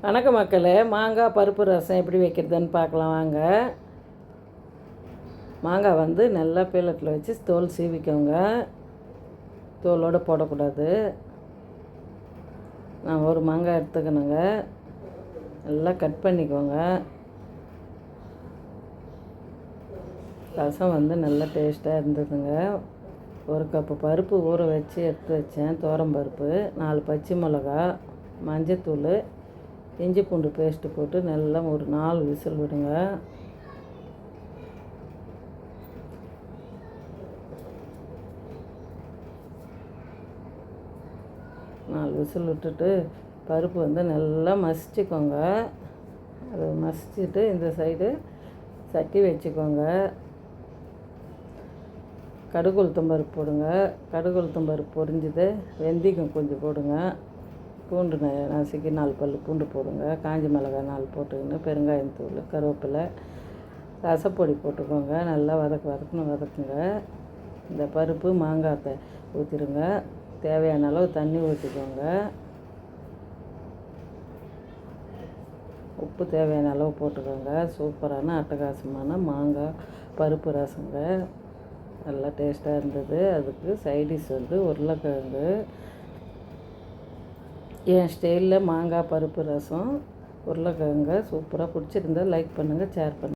வணக்கம் மக்களே, மாங்காய் பருப்பு ரசம் எப்படி வைக்கிறதுன்னு பார்க்கலாம் வாங்க. மாங்காய் வந்து நல்லா பீலட்டில் வச்சு தோல் சீவிக்கோங்க. தோலோடு போடக்கூடாது. நான் ஒரு மாங்காய் எடுத்துக்கணுங்க. நல்லா கட் பண்ணிக்கோங்க. ரசம் வந்து நல்லா டேஸ்ட்டாக இருந்ததுங்க. ஒரு கப்பு பருப்பு ஊற வச்சு எடுத்து வச்சேன். பருப்பு 4 பச்சை மிளகா, மஞ்சத்தூள், இஞ்சி பூண்டு பேஸ்ட்டு போட்டு நல்லா ஒரு 4 விசில் விடுங்க. நாலு விசில் விட்டுட்டு பருப்பு வந்து நல்லா மசிச்சுக்கோங்க. அதை மசிச்சுட்டு இந்த சைடு சட்டி வச்சுக்கோங்க. கடுகு உளுத்தம் பருப்பு போடுங்க. கடுகு உளுத்தம் பருப்பு பொரிஞ்சுது. வெந்தயம் கொஞ்சம் போடுங்க. பூண்டு நசுக்கி 4 பல் பூண்டு போடுங்க. காஞ்சி மிளகாய் 4 போட்டுக்கோங்க. பெருங்காயத்தூள், கருவேப்பிலை, ரசப்பொடி போட்டுக்கோங்க. நல்லா வதக்குங்க. இந்த பருப்பு மாங்காயை ஊற்றிடுங்க. தேவையான அளவு தண்ணி ஊற்றிக்கோங்க. உப்பு தேவையான அளவு போட்டுக்கோங்க. சூப்பரான அட்டகாசமான மாங்காய் பருப்பு ரசங்க. நல்லா டேஸ்ட்டாக இருந்தது. அதுக்கு சைடிஷ் வந்து உருளைக்கிழங்கு. என் ஸ்டைலில் மாங்காய் பருப்பு ரசம் உருளைக்கிழங்க சூப்பராக பிடிச்சிருந்தா லைக் பண்ணுங்கள், ஷேர் பண்ணுங்கள்.